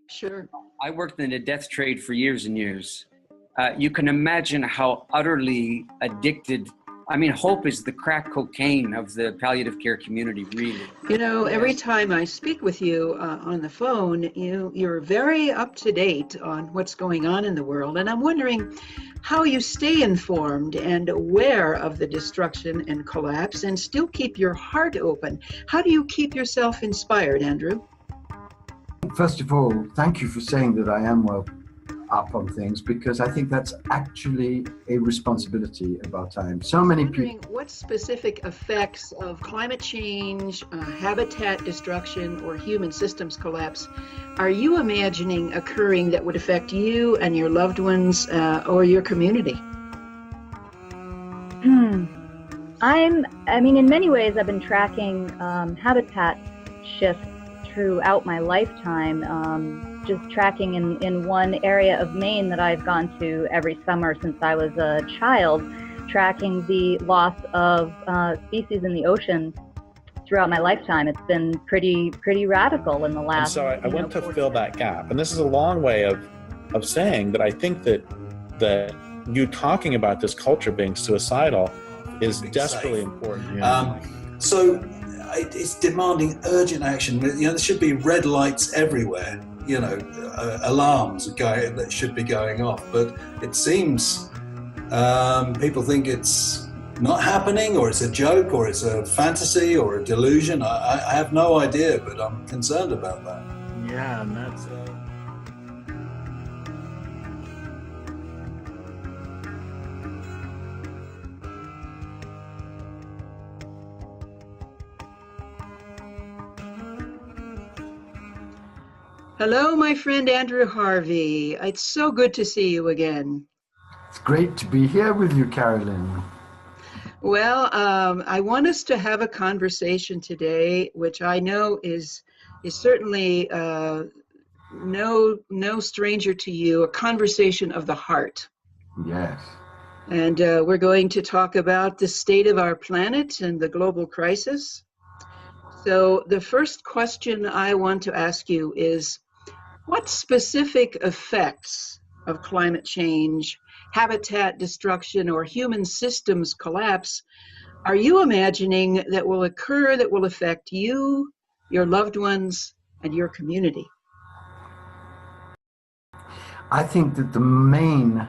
Sure. I worked in the death trade for years and years. You can imagine how utterly addicted. I mean, hope is the crack cocaine of the palliative care community, really. You know, every time I speak with you on the phone, you're very up to date on what's going on in the world. And I'm wondering how you stay informed and aware of the destruction and collapse and still keep your heart open. How do you keep yourself inspired, Andrew? First of all, thank you for saying that I am well up on things, because I think that's actually a responsibility of our time. So many people. What specific effects of climate change, habitat destruction, or human systems collapse are you imagining occurring that would affect you and your loved ones or your community? I mean, in many ways, I've been tracking habitat shifts throughout my lifetime. Just tracking in one area of Maine that I've gone to every summer since I was a child, tracking the loss of species in the ocean throughout my lifetime. It's been pretty radical in the last. And so I want to fill that gap, and this is a long way of saying that I think that you talking about this culture being suicidal is desperately important. So it's demanding urgent action. You know, there should be red lights everywhere. You know, alarms that should be going off, but it seems people think it's not happening, or it's a joke, or it's a fantasy, or a delusion. I have no idea, but I'm concerned about that. Yeah, and that's Hello, my friend Andrew Harvey. It's so good to see you again. It's great to be here with you, Carolyn. Well, I want us to have a conversation today, which I know is certainly no stranger to you, a conversation of the heart. Yes. And we're going to talk about the state of our planet and the global crisis. So the first question I want to ask you is, what specific effects of climate change, habitat destruction, or human systems collapse are you imagining that will occur that will affect you, your loved ones, and your community? I think that the main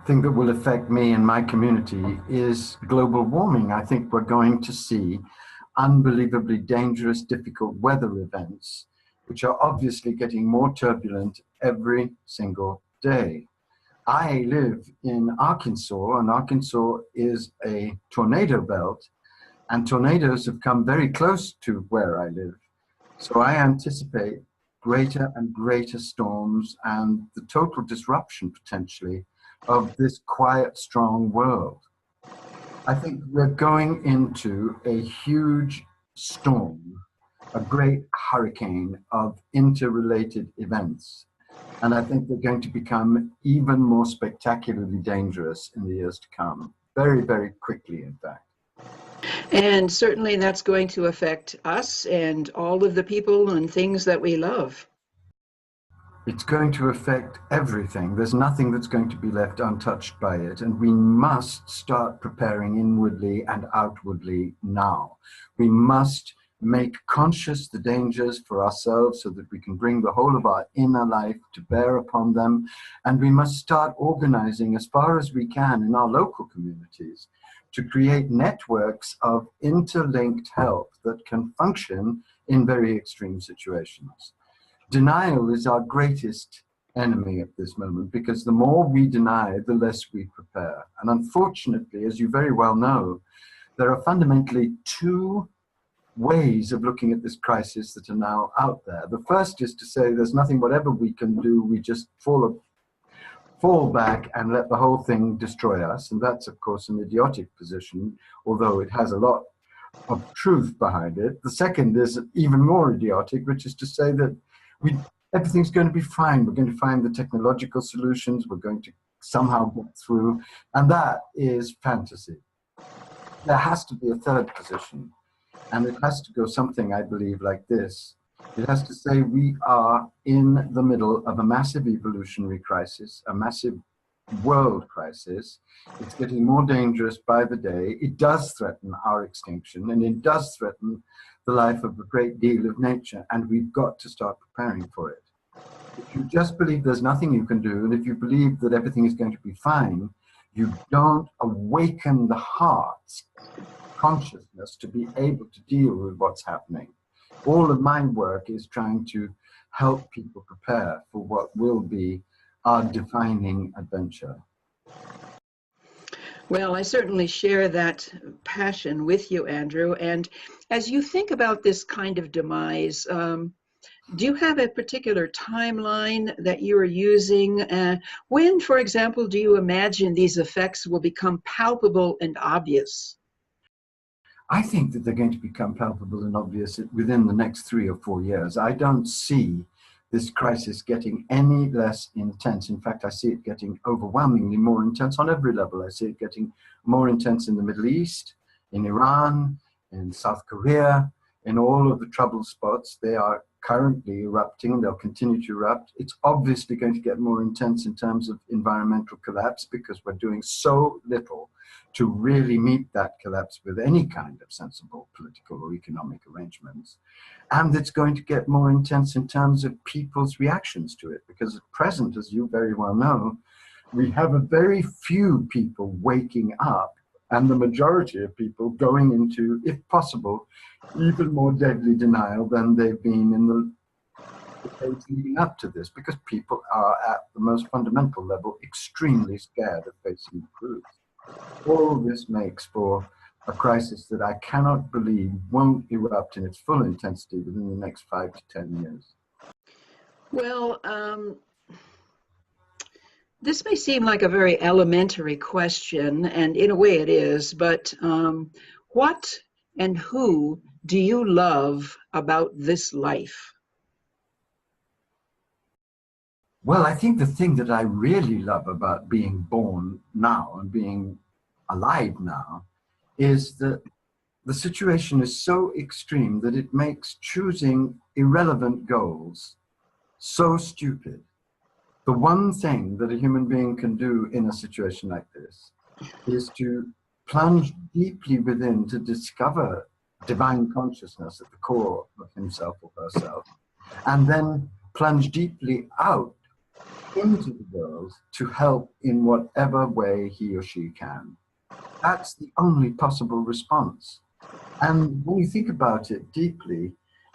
thing that will affect me and my community is global warming. I think we're going to see unbelievably dangerous, difficult weather events, which are obviously getting more turbulent every single day. I live in Arkansas, and Arkansas is a tornado belt, and tornadoes have come very close to where I live. So I anticipate greater and greater storms and the total disruption, potentially, of this quiet, strong world. I think we're going into a huge storm, a great hurricane of interrelated events. And I think they're going to become even more spectacularly dangerous in the years to come. Very, very quickly, in fact. And certainly that's going to affect us and all of the people and things that we love. It's going to affect everything. There's nothing that's going to be left untouched by it. And we must start preparing inwardly and outwardly now. We must make conscious the dangers for ourselves so that we can bring the whole of our inner life to bear upon them. And we must start organizing as far as we can in our local communities to create networks of interlinked help that can function in very extreme situations. Denial is our greatest enemy at this moment, because the more we deny, the less we prepare. And unfortunately, as you very well know, there are fundamentally two ways of looking at this crisis that are now out there. The first is to say there's nothing whatever we can do, we just fall back and let the whole thing destroy us. And that's, of course, an idiotic position, although it has a lot of truth behind it. The second is even more idiotic, which is to say that everything's going to be fine. We're going to find the technological solutions. We're going to somehow get through. And that is fantasy. There has to be a third position. And it has to go something, I believe, like this. It has to say we are in the middle of a massive evolutionary crisis, a massive world crisis. It's getting more dangerous by the day. It does threaten our extinction, and it does threaten the life of a great deal of nature, and we've got to start preparing for it. If you just believe there's nothing you can do, and if you believe that everything is going to be fine, you don't awaken the heart's consciousness to be able to deal with what's happening. All of my work is trying to help people prepare for what will be our defining adventure. Well, I certainly share that passion with you, Andrew. And as you think about this kind of demise, do you have a particular timeline that you are using? When, for example, do you imagine these effects will become palpable and obvious? I think that they're going to become palpable and obvious within the next 3 or 4 years. I don't see this crisis getting any less intense. In fact, I see it getting overwhelmingly more intense on every level. I see it getting more intense in the Middle East, in Iran, in South Korea, in all of the trouble spots. They are currently erupting. They'll continue to erupt. It's obviously going to get more intense in terms of environmental collapse because we're doing so little to really meet that collapse with any kind of sensible political or economic arrangements. And it's going to get more intense in terms of people's reactions to it, because at present, as you very well know, we have a very few people waking up, and the majority of people going into, if possible, even more deadly denial than they've been in the days leading up to this, because people are at the most fundamental level extremely scared of facing the truth. All this makes for a crisis that I cannot believe won't erupt in its full intensity within the next 5 to 10 years. Well, this may seem like a very elementary question, and in a way it is, but what and who do you love about this life? Well, I think the thing that I really love about being born now and being alive now is that the situation is so extreme that it makes choosing irrelevant goals so stupid. The one thing that a human being can do in a situation like this is to plunge deeply within to discover divine consciousness at the core of himself or herself, and then plunge deeply out into the world to help in whatever way he or she can. That's the only possible response. And when you think about it deeply,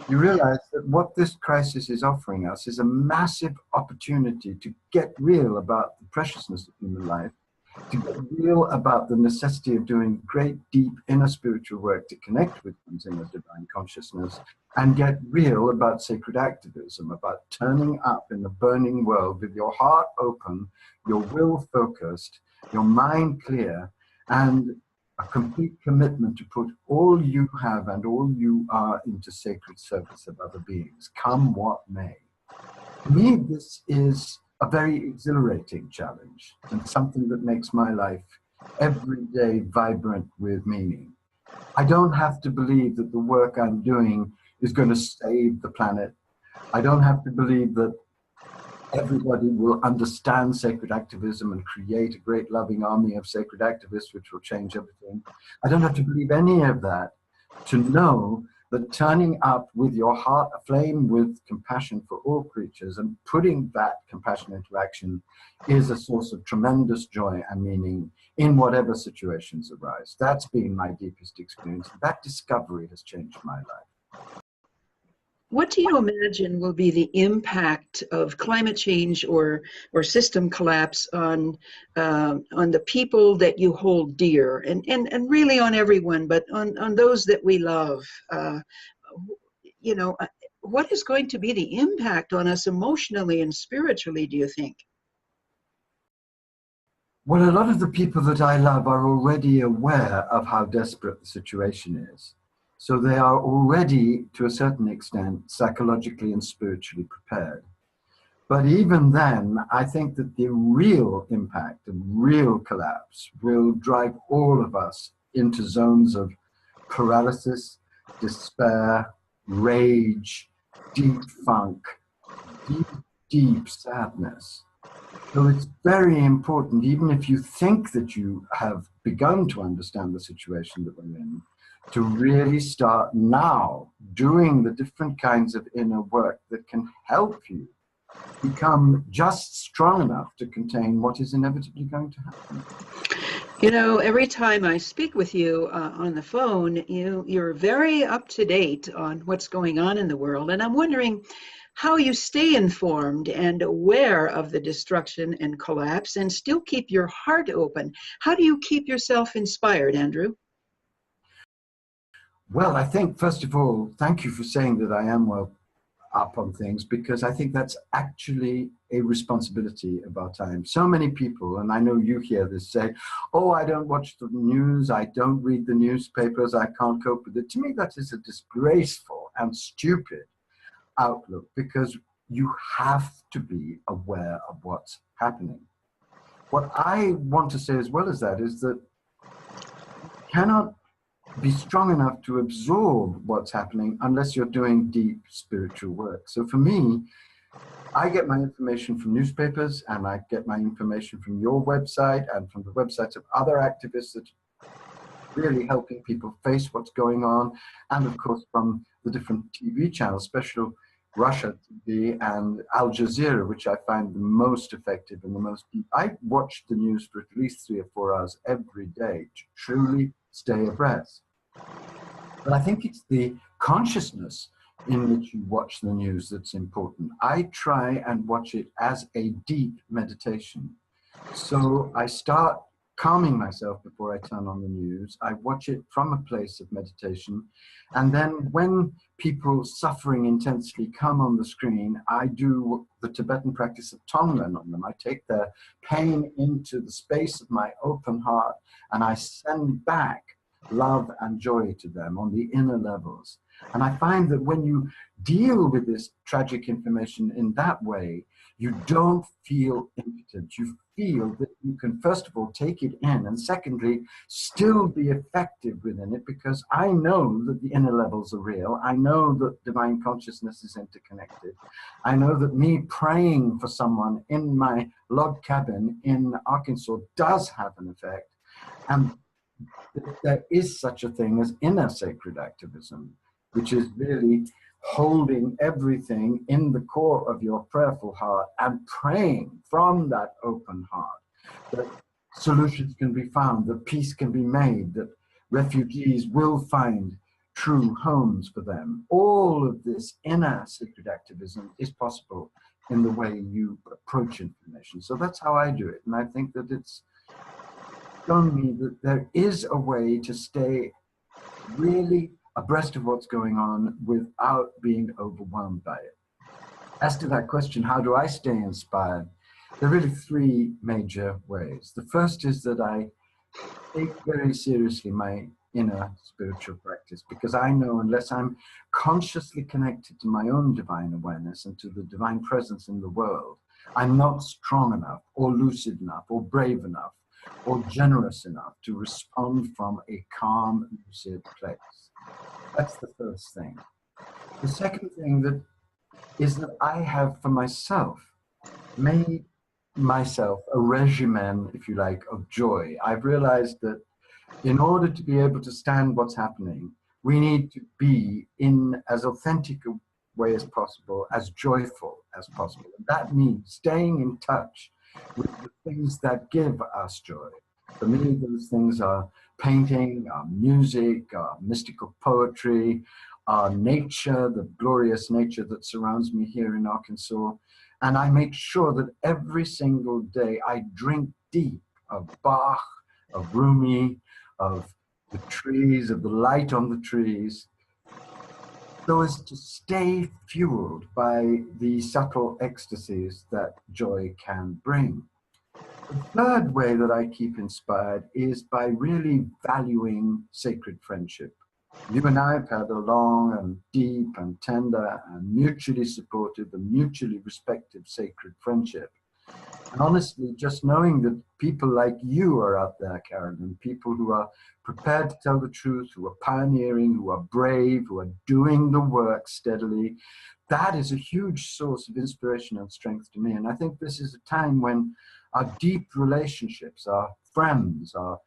you realize that what this crisis is offering us is a massive opportunity to get real about the preciousness of human life, to get real about the necessity of doing great, deep inner spiritual work to connect with one's inner divine consciousness, and get real about sacred activism, about turning up in the burning world with your heart open, your will focused, your mind clear, and a complete commitment to put all you have and all you are into sacred service of other beings, come what may. To me, this is a very exhilarating challenge and something that makes my life every day vibrant with meaning. I don't have to believe that the work I'm doing is going to save the planet. I don't have to believe that everybody will understand sacred activism and create a great loving army of sacred activists which will change everything. I don't have to believe any of that to know that turning up with your heart aflame with compassion for all creatures and putting that compassion into action is a source of tremendous joy and meaning in whatever situations arise. That's been my deepest experience. That discovery has changed my life. What do you imagine will be the impact of climate change or system collapse on the people that you hold dear, and really on everyone, but on those that we love? You know, what is going to be the impact on us emotionally and spiritually, do you think? Well, a lot of the people that I love are already aware of how desperate the situation is. So they are already, to a certain extent, psychologically and spiritually prepared. But even then, I think that the real impact, the real collapse, will drive all of us into zones of paralysis, despair, rage, deep funk, deep, deep sadness. So it's very important, even if you think that you have begun to understand the situation that we're in, to really start now doing the different kinds of inner work that can help you become just strong enough to contain what is inevitably going to happen. You know, every time I speak with you on the phone, you're very up to date on what's going on in the world. And I'm wondering how you stay informed and aware of the destruction and collapse and still keep your heart open. How do you keep yourself inspired, Andrew? Well, I think, first of all, thank you for saying that I am well up on things, because I think that's actually a responsibility of our time. So many people, and I know you hear this, say, oh, I don't watch the news, I don't read the newspapers, I can't cope with it. To me, that is a disgraceful and stupid outlook, because you have to be aware of what's happening. What I want to say as well as that is that you cannot be strong enough to absorb what's happening unless you're doing deep spiritual work. So for me, I get my information from newspapers, and I get my information from your website and from the websites of other activists that are really helping people face what's going on, and of course from the different TV channels, especially Russia TV and Al Jazeera, which I find the most effective and the most deep. I watch the news for at least 3 or 4 hours every day to truly stay abreast. But I think it's the consciousness in which you watch the news that's important. I try and watch it as a deep meditation. So I start calming myself before I turn on the news. I watch it from a place of meditation. And then when people suffering intensely come on the screen, I do the Tibetan practice of Tonglen on them. I take their pain into the space of my open heart, and I send back love and joy to them on the inner levels. And I find that when you deal with this tragic information in that way, you don't feel impotent. You feel that you can, first of all, take it in, and secondly, still be effective within it, because I know that the inner levels are real. I know that divine consciousness is interconnected. I know that me praying for someone in my log cabin in Arkansas does have an effect. And there is such a thing as inner sacred activism, which is really holding everything in the core of your prayerful heart and praying from that open heart that solutions can be found, that peace can be made, that refugees will find true homes for them. All of this inner sacred activism is possible in the way you approach information. So that's how I do it. And I think that it's shown me that there is a way to stay really abreast of what's going on without being overwhelmed by it. As to that question, how do I stay inspired? There are really 3 major ways. The first is that I take very seriously my inner spiritual practice, because I know unless I'm consciously connected to my own divine awareness and to the divine presence in the world, I'm not strong enough or lucid enough or brave enough or generous enough to respond from a calm, lucid place. That's the first thing. The second thing that is that I have for myself made myself a regimen, if you like, of joy. I've realized that in order to be able to stand what's happening, we need to be in as authentic a way as possible, as joyful as possible. And that means staying in touch with the things that give us joy. For me, those things are painting, music, mystical poetry, nature, the glorious nature that surrounds me here in Arkansas. And I make sure that every single day I drink deep of Bach, of Rumi, of the trees, of the light on the trees, so as to stay fueled by the subtle ecstasies that joy can bring. The third way that I keep inspired is by really valuing sacred friendship. You and I have had a long and deep and tender and mutually supportive and mutually respective sacred friendship. And honestly, just knowing that people like you are out there, Carolyn, people who are prepared to tell the truth, who are pioneering, who are brave, who are doing the work steadily, that is a huge source of inspiration and strength to me. And I think this is a time when our deep relationships, our friends, our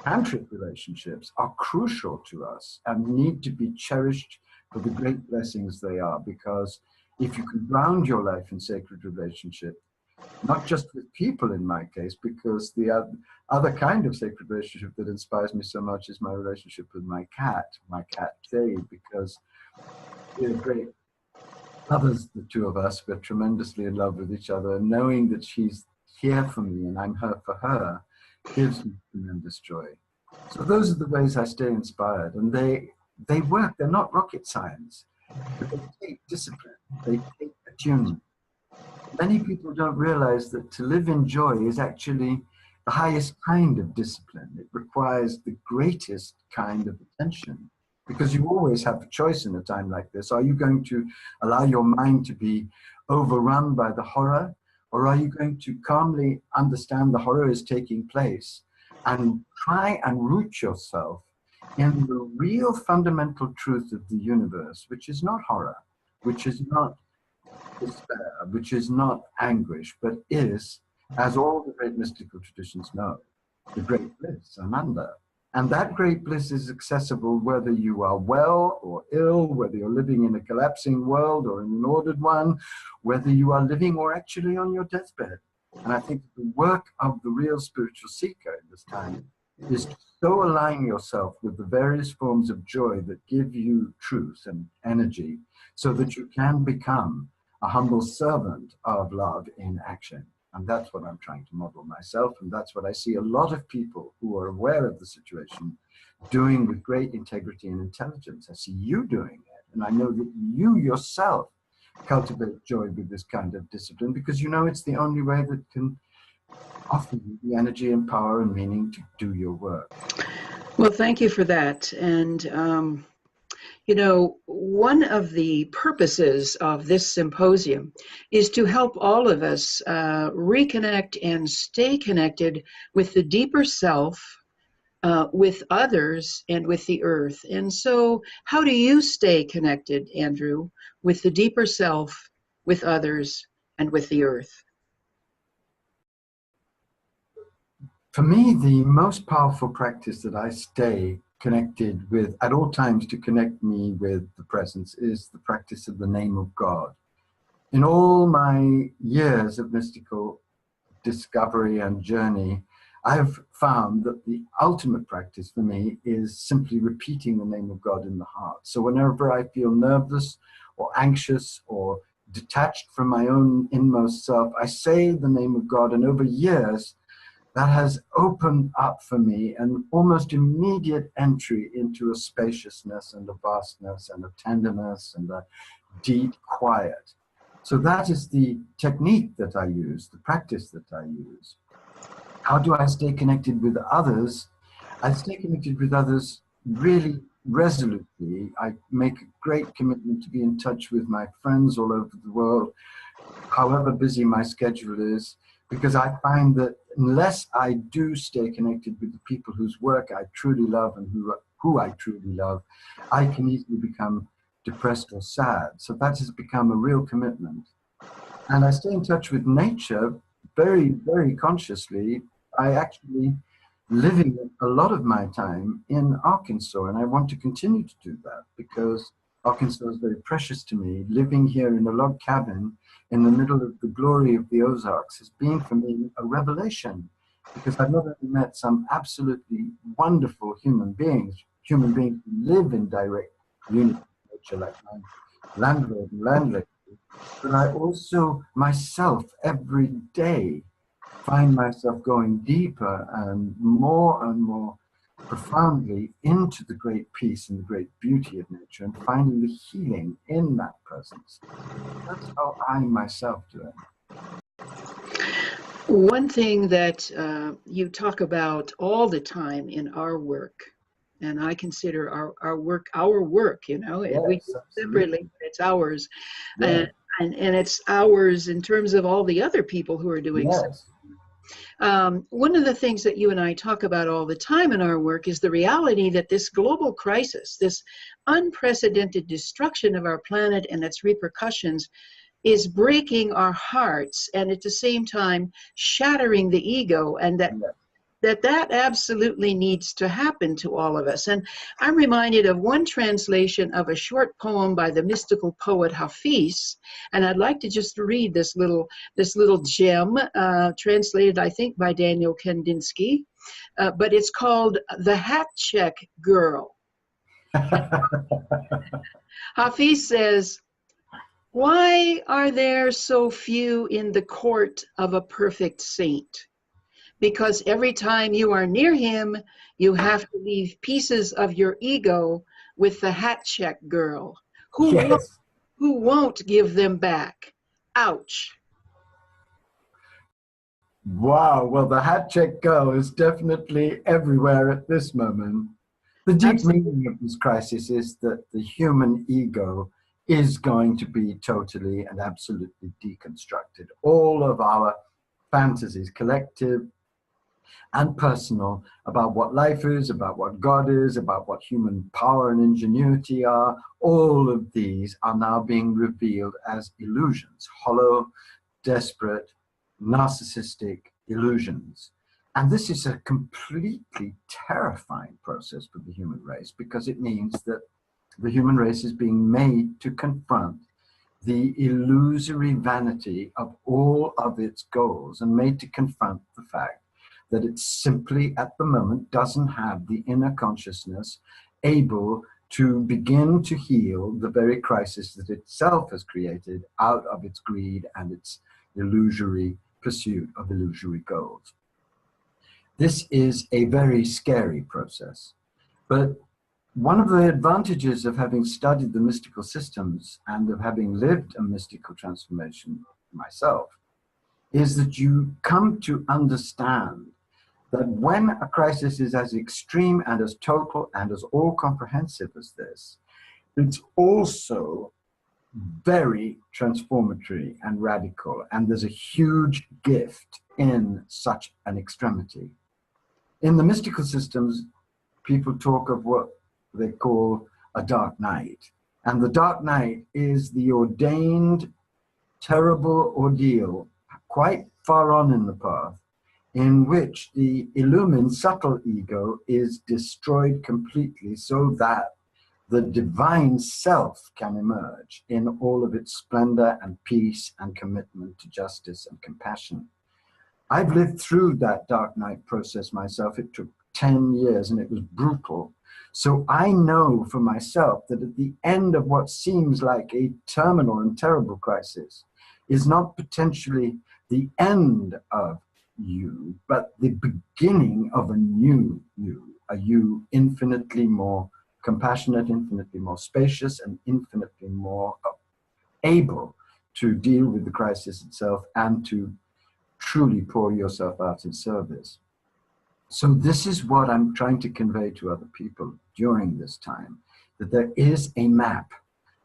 tantric relationships are crucial to us and need to be cherished for the great blessings they are. Because if you can ground your life in sacred relationship, not just with people in my case, because the other kind of sacred relationship that inspires me so much is my relationship with my cat Jade, because we're great lovers, the two of us. We're tremendously in love with each other, and knowing that she's here for me and I'm here for her gives me tremendous joy. So those are the ways I stay inspired, and they work. They're not rocket science, but they take discipline, they take attunement. Many people don't realize that to live in joy is actually the highest kind of discipline. It requires the greatest kind of attention, because you always have a choice in a time like this. Are you going to allow your mind to be overrun by the horror, or are you going to calmly understand the horror is taking place and try and root yourself in the real fundamental truth of the universe, which is not horror, which is not despair, which is not anguish, but is, as all the great mystical traditions know, the great bliss, Ananda. And that great bliss is accessible whether you are well or ill, whether you're living in a collapsing world or in an ordered one, whether you are living or actually on your deathbed. And I think the work of the real spiritual seeker in this time is to so align yourself with the various forms of joy that give you truth and energy, so that you can become a humble servant of love in action. And that's what I'm trying to model myself. And that's what I see a lot of people who are aware of the situation doing with great integrity and intelligence. I see you doing it. And I know that you yourself cultivate joy with this kind of discipline, because you know it's the only way that can offer you the energy and power and meaning to do your work. Well, thank you for that. And, you know, one of the purposes of this symposium is to help all of us reconnect and stay connected with the deeper self, with others, and with the earth. And so how do you stay connected, Andrew, with the deeper self, with others, and with the earth? For me, the most powerful practice that I stay connected with at all times to connect me with the presence is the practice of the name of God. In all my years of mystical discovery and journey, I have found that the ultimate practice for me is simply repeating the name of God in the heart. So whenever I feel nervous or anxious or detached from my own inmost self, I say the name of God, and over years, that has opened up for me an almost immediate entry into a spaciousness and a vastness and a tenderness and a deep quiet. So that is the technique that I use, the practice that I use. How do I stay connected with others? I stay connected with others really resolutely. I make a great commitment to be in touch with my friends all over the world, however busy my schedule is, because I find that unless I do stay connected with the people whose work I truly love and who I truly love, I can easily become depressed or sad. So that has become a real commitment. And I stay in touch with nature very, very consciously. I actually living a lot of my time in Arkansas, and I want to continue to do that because Arkansas is very precious to me. Living here in a log cabin in the middle of the glory of the Ozarks has been for me a revelation, because I've not only met some absolutely wonderful human beings who live in direct unity with nature, like my landlord and landlady, but I also myself every day find myself going deeper and more profoundly into the great peace and the great beauty of nature, and finding the healing in that presence. That's how I myself do it. One thing that you talk about all the time in our work, and I consider our work, you know, Yes, we do it separately, but it's ours. Yeah. and it's ours in terms of all the other people who are doing so. Yes. One of the things that you and I talk about all the time in our work is the reality that this global crisis, this unprecedented destruction of our planet and its repercussions, is breaking our hearts and at the same time shattering the ego, and that absolutely needs to happen to all of us. And I'm reminded of one translation of a short poem by the mystical poet Hafiz, and I'd like to just read this little gem, translated, I think, by Daniel Kandinsky, but it's called "The Hat Check Girl." Hafiz says, "Why are there so few in the court of a perfect saint? Because every time you are near him, you have to leave pieces of your ego with the hat check girl, who won't give them back. Ouch." Wow, well, the hat check girl is definitely everywhere at this moment. The deep meaning of this crisis is that the human ego is going to be totally and absolutely deconstructed. All of our fantasies, collective and personal, about what life is, about what God is, about what human power and ingenuity are, all of these are now being revealed as illusions, hollow, desperate, narcissistic illusions. And this is a completely terrifying process for the human race, because it means that the human race is being made to confront the illusory vanity of all of its goals, and made to confront the fact that it simply at the moment doesn't have the inner consciousness able to begin to heal the very crisis that itself has created out of its greed and its illusory pursuit of illusory goals. This is a very scary process, but one of the advantages of having studied the mystical systems and of having lived a mystical transformation myself is that you come to understand that when a crisis is as extreme and as total and as all-comprehensive as this, it's also very transformatory and radical, and there's a huge gift in such an extremity. In the mystical systems, people talk of what they call a dark night, and the dark night is the ordained terrible ordeal quite far on in the path, in which the illumined subtle ego is destroyed completely, so that the divine self can emerge in all of its splendor and peace and commitment to justice and compassion. I've lived through that dark night process myself. It took 10 years and it was brutal. So I know for myself that at the end of what seems like a terminal and terrible crisis is not potentially the end of you, but the beginning of a new you, a you infinitely more compassionate, infinitely more spacious, and infinitely more able to deal with the crisis itself and to truly pour yourself out in service. So this is what I'm trying to convey to other people during this time, that there is a map,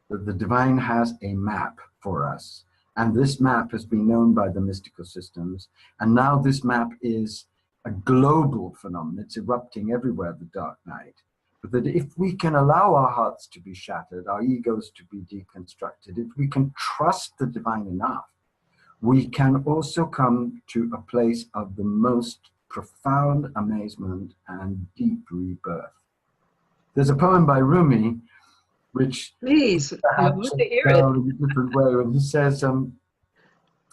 that the divine has a map for us. And this map has been known by the mystical systems. And now this map is a global phenomenon. It's erupting everywhere, the dark night. But that if we can allow our hearts to be shattered, our egos to be deconstructed, if we can trust the divine enough, we can also come to a place of the most profound amazement and deep rebirth. There's a poem by Rumi which Please, I want to hear it. in a different way, and he says, and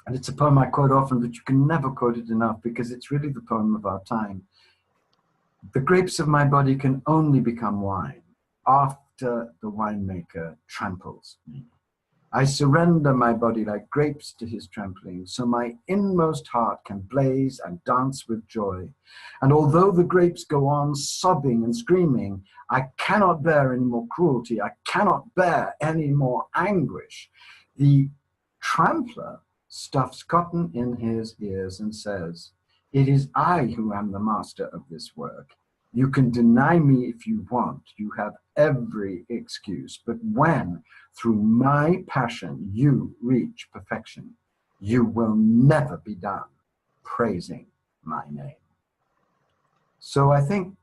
it's a poem I quote often, but you can never quote it enough because it's really the poem of our time. The grapes of my body can only become wine after the winemaker tramples me. I surrender my body like grapes to his trampling, so my inmost heart can blaze and dance with joy. And although the grapes go on sobbing and screaming, I cannot bear any more cruelty. I cannot bear any more anguish. The trampler stuffs cotton in his ears and says, "It is I who am the master of this work. You can deny me if you want. You have every excuse. But when, through my passion, you reach perfection, you will never be done praising my name. So I think,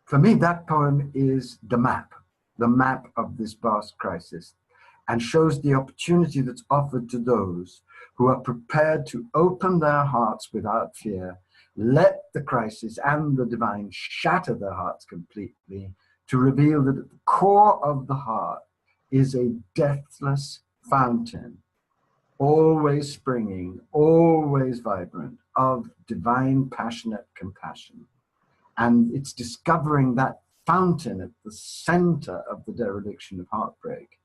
for me, that poem is the map of this vast crisis, and shows the opportunity that's offered to those who are prepared to open their hearts without fear, let the crisis and the divine shatter their hearts completely, to reveal that at the core of the heart is a deathless fountain, always springing, always vibrant, of divine passionate compassion. And it's discovering that fountain at the center of the dereliction of heartbreak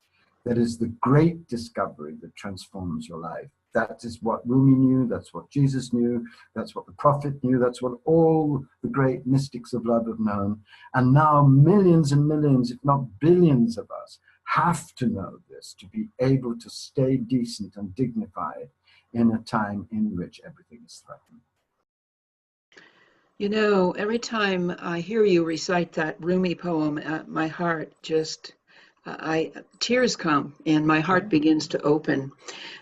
that is the great discovery that transforms your life. That is what Rumi knew, that's what Jesus knew, that's what the prophet knew, that's what all the great mystics of love have known. And now millions and millions, if not billions of us, have to know this to be able to stay decent and dignified in a time in which everything is threatened. You know, every time I hear you recite that Rumi poem, my heart just, tears come and my heart begins to open.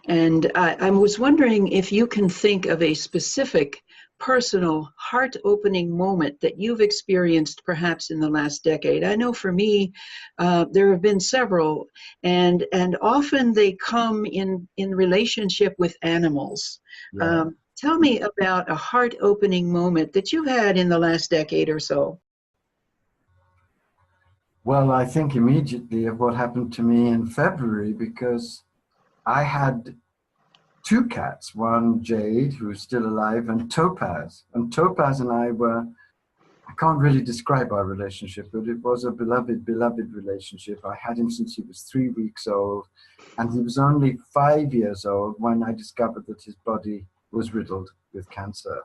And I was wondering if you can think of a specific personal heart-opening moment that you've experienced perhaps in the last decade. I know for me, there have been several, and often they come in relationship with animals. Yeah. Tell me about a heart-opening moment that you had in the last decade or so. Well, I think immediately of what happened to me in February, because I had two cats, one Jade, who's still alive, and Topaz. And Topaz and I were, I can't really describe our relationship, but it was a beloved, beloved relationship. I had him since he was 3 weeks old, and he was only 5 years old when I discovered that his body was riddled with cancer.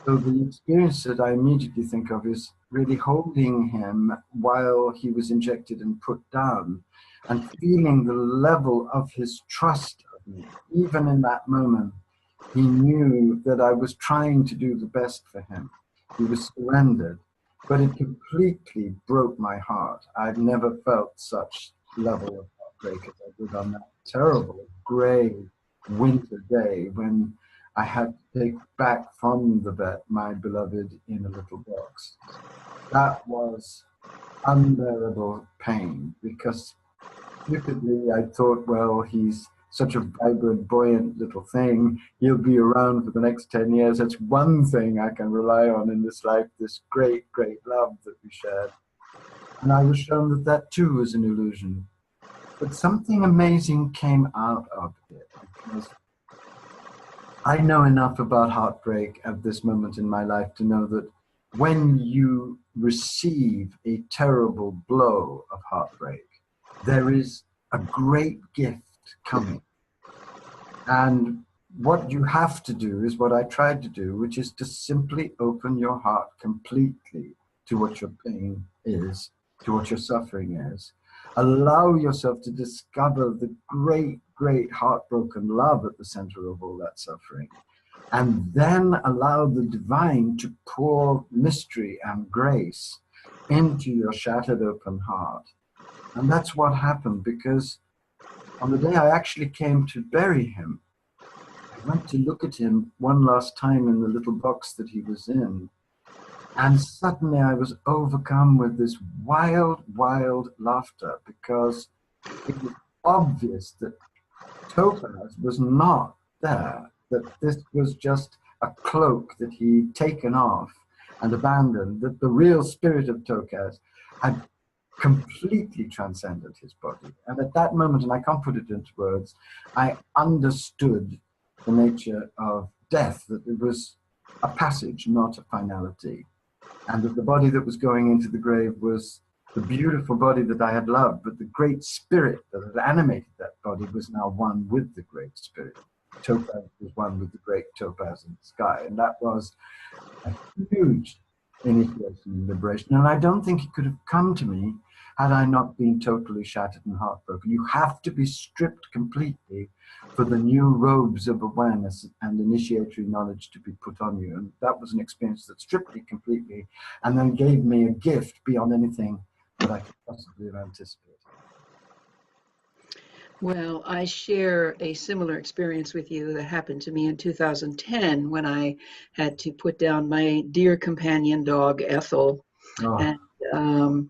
So the experience that I immediately think of is really holding him while he was injected and put down, and feeling the level of his trust of me. Even in that moment, he knew that I was trying to do the best for him. He was surrendered, but it completely broke my heart. I've never felt such level of heartbreak as I did on that terrible gray winter day when I had to take back from the vet my beloved in a little box. That was unbearable pain, because stupidly I thought, well, he's such a vibrant, buoyant little thing. He'll be around for the next 10 years. That's one thing I can rely on in this life, this great, great love that we shared. And I was shown that that too was an illusion. But something amazing came out of it, because I know enough about heartbreak at this moment in my life to know that when you receive a terrible blow of heartbreak, there is a great gift coming. And what you have to do is what I tried to do, which is to simply open your heart completely to what your pain is, to what your suffering is. Allow yourself to discover the great, great heartbroken love at the center of all that suffering. And then allow the divine to pour mystery and grace into your shattered open heart. And that's what happened, because on the day I actually came to bury him, I went to look at him one last time in the little box that he was in. And suddenly I was overcome with this wild, wild laughter, because it was obvious that Topaz was not there, that this was just a cloak that he'd taken off and abandoned, that the real spirit of Topaz had completely transcended his body. And at that moment, and I can't put it into words, I understood the nature of death, that it was a passage, not a finality. And that the body that was going into the grave was the beautiful body that I had loved, but the great spirit that had animated that body was now one with the great spirit. Topaz was one with the great topaz in the sky. And that was a huge initiation and liberation. And I don't think it could have come to me had I not been totally shattered and heartbroken. You have to be stripped completely for the new robes of awareness and initiatory knowledge to be put on you. And that was an experience that stripped me completely and then gave me a gift beyond anything that I could possibly have anticipated. Well, I share a similar experience with you that happened to me in 2010 when I had to put down my dear companion dog, Ethel. Oh. And,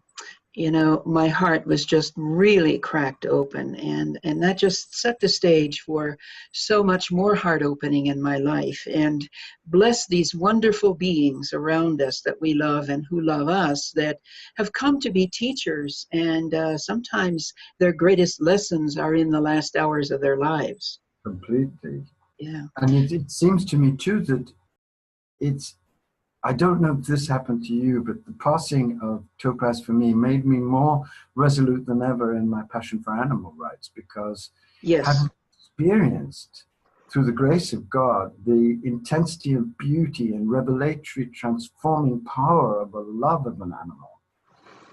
you know, my heart was just really cracked open, and that just set the stage for so much more heart opening in my life. And bless these wonderful beings around us that we love and who love us, that have come to be teachers, and sometimes their greatest lessons are in the last hours of their lives. Completely. Yeah. And it seems to me too that it's, I don't know if this happened to you, but the passing of Topaz for me made me more resolute than ever in my passion for animal rights, because Yes. having experienced, through the grace of God, the intensity of beauty and revelatory transforming power of a love of an animal,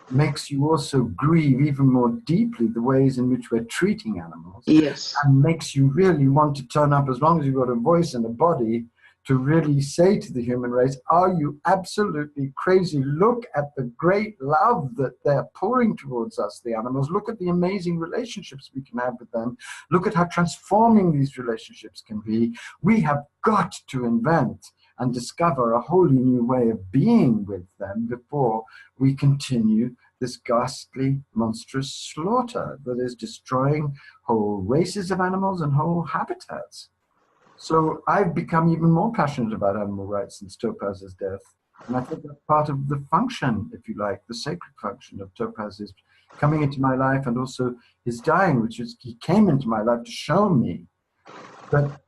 makes you also grieve even more deeply the ways in which we're treating animals. Yes. And makes you really want to turn up, as long as you've got a voice and a body, to really say to the human race, are you absolutely crazy? Look at the great love that they're pouring towards us, the animals. Look at the amazing relationships we can have with them. Look at how transforming these relationships can be. We have got to invent and discover a wholly new way of being with them before we continue this ghastly, monstrous slaughter that is destroying whole races of animals and whole habitats. So I've become even more passionate about animal rights since Topaz's death. And I think that's part of the function, if you like, the sacred function of Topaz's coming into my life, and also his dying, which is he came into my life to show me that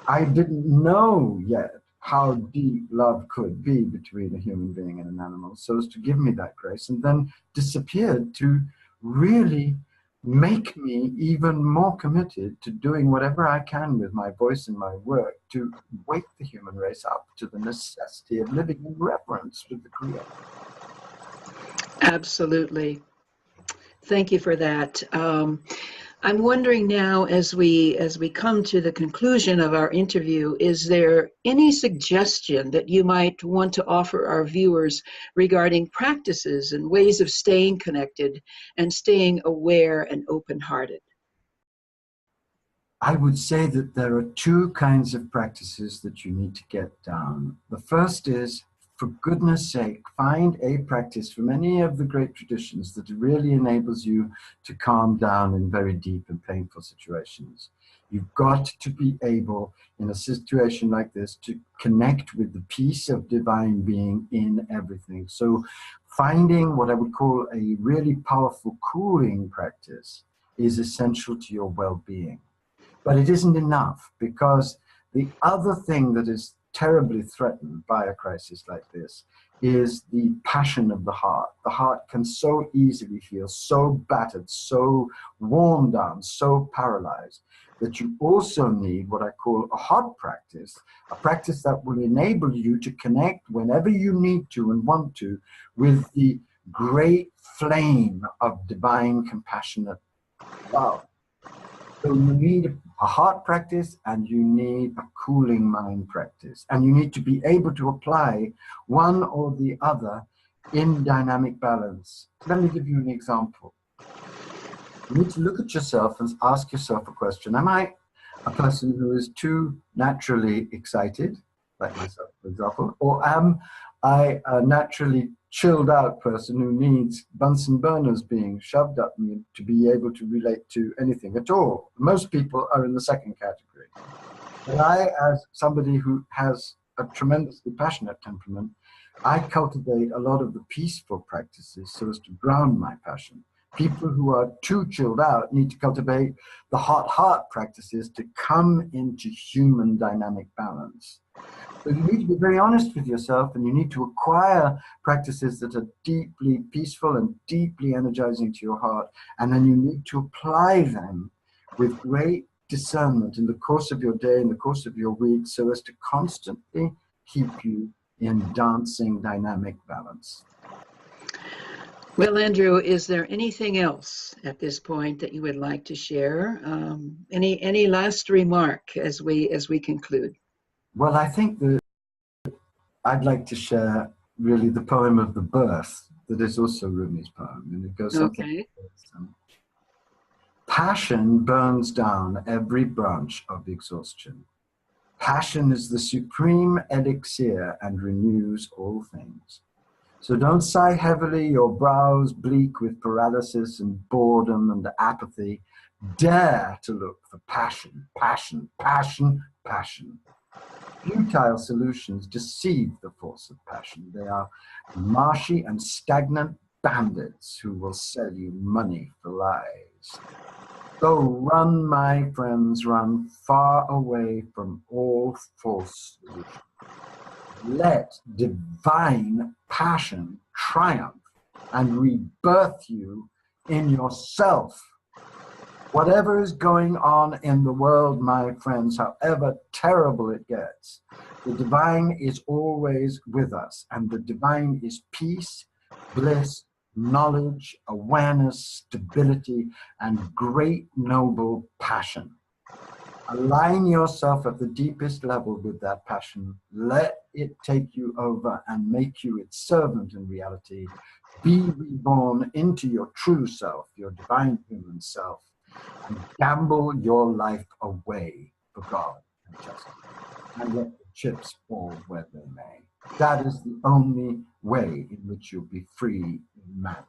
I didn't know yet how deep love could be between a human being and an animal, so as to give me that grace, and then disappeared to really make me even more committed to doing whatever I can with my voice and my work to wake the human race up to the necessity of living in reverence with the Creator. Absolutely. Thank you for that. I'm wondering now, as we come to the conclusion of our interview, is there any suggestion that you might want to offer our viewers regarding practices and ways of staying connected and staying aware and open-hearted? I would say that there are two kinds of practices that you need to get down. The first is, for goodness sake, find a practice from any of the great traditions that really enables you to calm down in very deep and painful situations. You've got to be able, in a situation like this, to connect with the peace of divine being in everything. So finding what I would call a really powerful cooling practice is essential to your well-being. But it isn't enough, because the other thing that is terribly threatened by a crisis like this is the passion of the heart. The heart can so easily feel so battered, so worn down, so paralyzed, that you also need what I call a heart practice, a practice that will enable you to connect whenever you need to and want to with the great flame of divine compassionate love. So you need a heart practice, and you need a cooling mind practice. And you need to be able to apply one or the other in dynamic balance. Let me give you an example. You need to look at yourself and ask yourself a question. Am I a person who is too naturally excited, like myself, for example, or am I a naturally chilled out person who needs Bunsen burners being shoved up me to be able to relate to anything at all? Most people are in the second category. But I, as somebody who has a tremendously passionate temperament, I cultivate a lot of the peaceful practices so as to ground my passion. People who are too chilled out need to cultivate the hot heart practices to come into human dynamic balance. So you need to be very honest with yourself, and you need to acquire practices that are deeply peaceful and deeply energizing to your heart. And then you need to apply them with great discernment in the course of your day, in the course of your week, so as to constantly keep you in dancing dynamic balance. Well, Andrew, is there anything else at this point that you would like to share? Any last remark as we conclude? Well, I think that I'd like to share really the poem of the birth that is also Rumi's poem, and it goes something Okay. like this. Passion burns down every branch of exhaustion. Passion is the supreme elixir and renews all things. So don't sigh heavily, your brows bleak with paralysis and boredom and apathy. Dare to look for passion, passion, passion, passion. Futile solutions deceive the force of passion. They are marshy and stagnant bandits who will sell you money for lies. So run, my friends, run far away from all false solutions. Let divine passion triumph and rebirth you in yourself. Whatever is going on in the world, my friends, however terrible it gets, the divine is always with us, and the divine is peace, bliss, knowledge, awareness, stability, and great noble passion. Align yourself at the deepest level with that passion. Let it take you over and make you its servant in reality. Be reborn into your true self, your divine human self, and gamble your life away for God and justice. And let the chips fall where they may. That is the only way in which you'll be free in madness.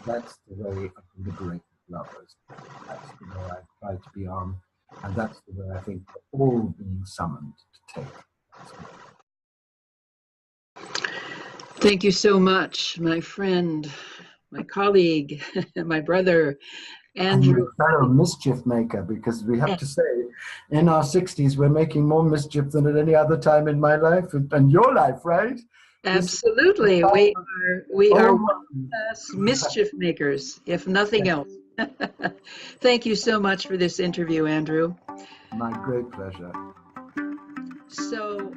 That's the way of liberated lovers. That's the way I try to be on. And that's the way I think we're all being summoned to take. Thank you so much, my friend, my colleague, my brother, Andrew. And fellow mischief maker, because we have to say, in our 60s, we're making more mischief than at any other time in my life and your life, right? Absolutely. We are world-class mischief makers, if nothing else. Thank you so much for this interview, Andrew. My great pleasure. So.